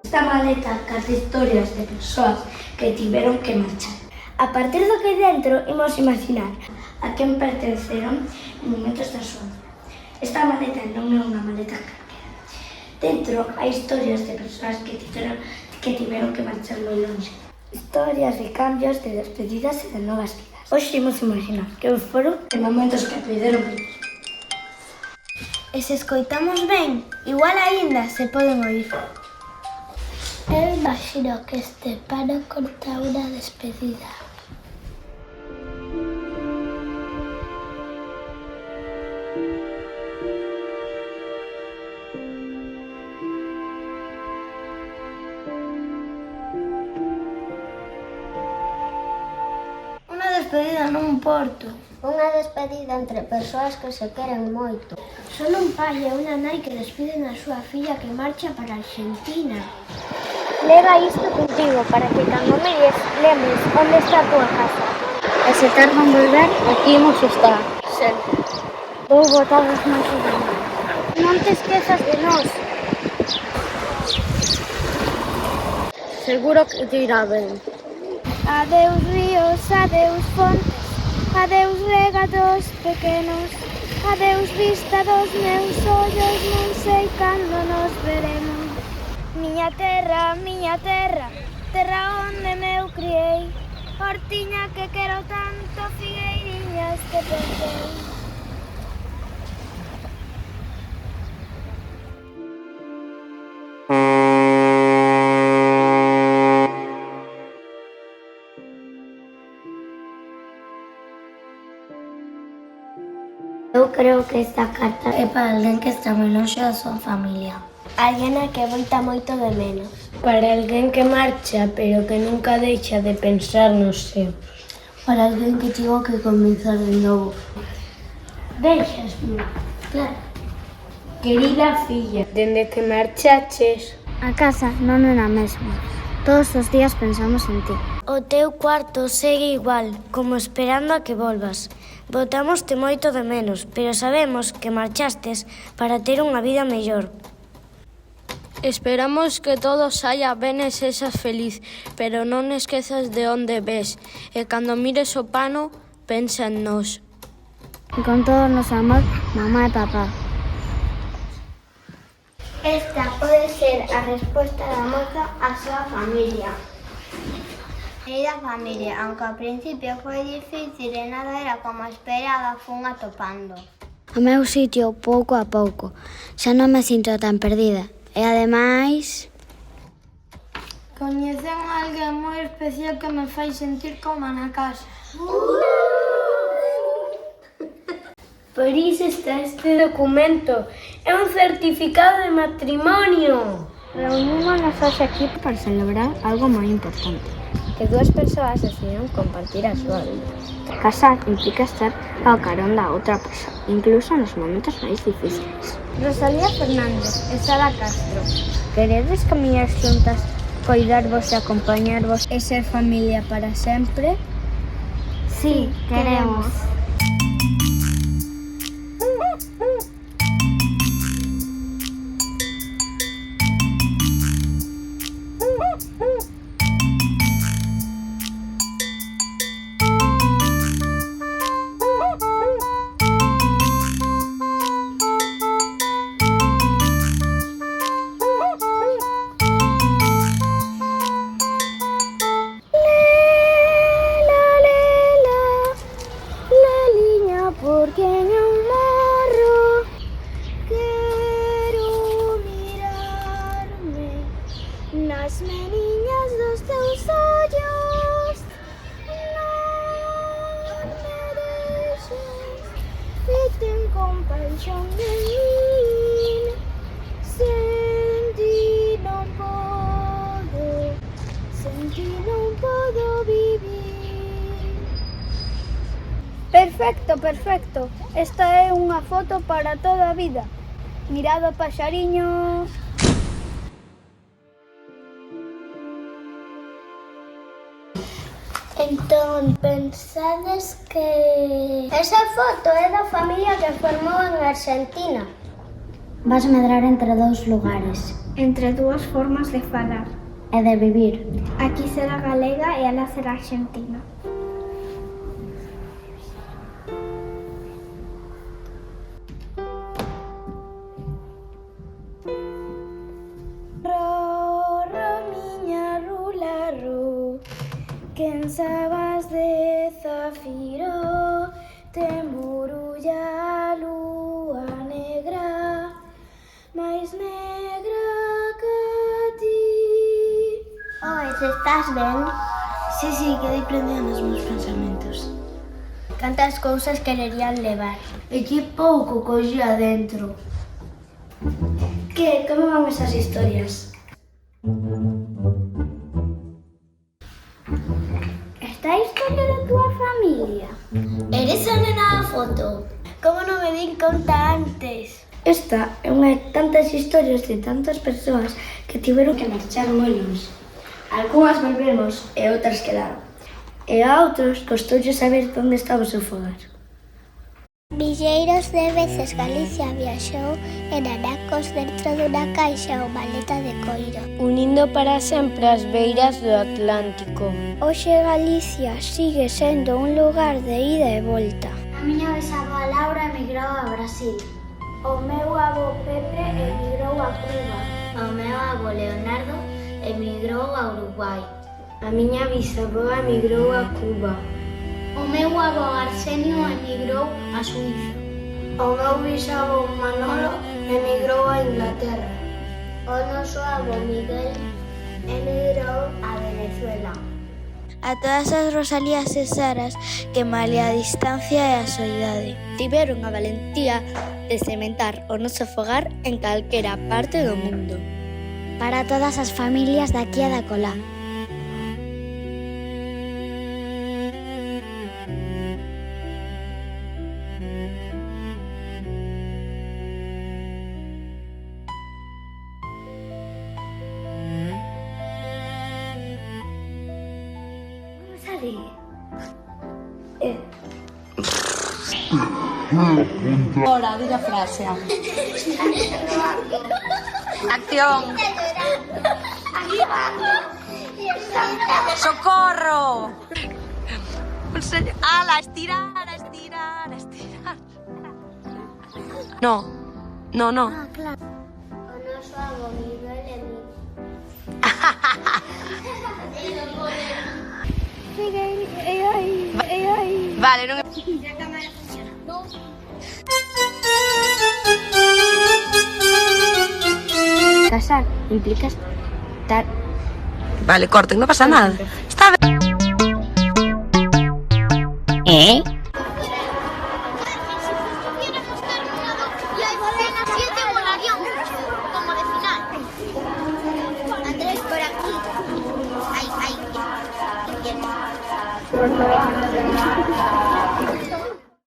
Esta maleta carta historias de persoas que tiveron que marchar. A partir do que hai dentro, imos imaginar a quen pertenceron en momentos da súa vida. Esta maleta non é unha maleta calquera. Dentro hai historias de persoas que tiveron que marchar moi longe. Historias de cambios, de despedidas e de novas vidas. Hoxe imos imaginar que os foron en momentos que puideron vivir. E se escoitamos ben, igual aínda se poden oír. Eu imagino que este pano conta unha despedida. Unha despedida nun porto. Unha despedida entre persoas que se queren moito. Son un pai e unha nai que despiden a súa filla que marcha para Argentina. Leva isto contigo para que cando mires lembres onde está a tua casa. E se tardan en volver, aquí imos estar. Sempre. Vou botar os machos de mar. Non te esquezas de nós. Seguro que te irá ben. Adeus ríos, adeus fontes, adeus regatos pequenos, adeus vista dos meus ollos, non sei cando nos veremos. Miña terra, terra onde me eu criei, hortiña que quero tanto, figueiriñas que perdei. Eu creo que esta carta é para alguén que está moi longe da súa familia. Alguén a que boita moito de menos. Para alguén que marcha, pero que nunca deixa de pensar no seu. Para alguén que tivo que comenzar de novo. Deixasme, claro. Querida filla, dende que marchaches... A casa non é a mesma. Todos os días pensamos en ti. O teu cuarto segue igual, como esperando a que volvas. Botámoste moito de menos, pero sabemos que marchastes para ter unha vida mellor. Esperamos que todo saia ben e sexas feliz, pero non esquezas de onde ves. E cando mires o pano, pensa en nós. Con todo o noso amor, mamá e papá. Esta pode ser a resposta da moza á súa familia. Querida familia, aunque ao principio foi difícil e nada era como esperaba, fun atopando. O meu sitio pouco a pouco. Xa non me sinto tan perdida. E ademais... Coñecen a alguén moi especial que me fai sentir como na casa. Por iso está este documento. É un certificado de matrimonio. Reunímonos hoxe aquí para celebrar algo moi importante. Que dúas persoas decidiron compartir a súa vida. Casar implica estar ao carón da outra persoa, incluso nos momentos máis difíciles. Rosalía Fernández e Sara Castro. Queredes camiñar xuntas, coidarvos e acompañarvos e ser familia para sempre? Sí, queremos. Nas meniñas dos teus ollos, non me deixes e ten compaixón de min. Sen ti non podo vivir. Perfecto, perfecto. Esta é unha foto para toda a vida. Mirado, paxariños. Entón, pensades que... Esa foto é da familia que formou en Argentina. Vas medrar entre dous lugares. entre dúas formas de falar e de vivir. Aquí será galega e alá será argentina. Ro, ro, miña rula, ro, quen sabas de zafiro, ten burulla a lúa negra, máis negra que ti. Oes, estás ben? Sí, quedei prendida nos meus pensamentos. Cantas cousas quererían levar? E que pouco collía dentro. Como van esas historias? Esta é a historia da túa familia? Eres a nena da foto? Como non me din conta antes? Esta é unha de tantas historias de tantas persoas que tiveron que marchar moi longe. Algúnas volvemos e outras quedaron. E a outros costoulle saber onde estaba o seu fogar. Milleiros de veces Galicia viaxou en anacos dentro dunha caixa ou maleta de coiro. Unindo para sempre as beiras do Atlántico. Hoxe Galicia sigue sendo un lugar de ida e volta. A miña bisavó Laura emigrou a Brasil. O meu avó Pepe emigrou a Cuba. O meu avó Leonardo emigrou a Uruguai. A miña bisavó emigrou a Cuba. O meu avó Arsenio emigrou a Suíza. O meu bisavó Manolo emigrou a Inglaterra. O noso avó Miguel emigrou a Venezuela. A todas as Rosalías e Saras que malia a distancia e a soidade tiveron a valentía de sementar o noso fogar en calquera parte do mundo. Para todas as familias daqui a da colá. Ahora, di la frase. Acción. ¡Socorro! ¡Ala, estirar, estirar, estirar! No. Ah, claro. O noso avó Miguel emigrou. Vale, non... Casar implica estar... Vale, corten, no pasa nada. Está bien. ¿Eh? Andrés, por aquí. Ay.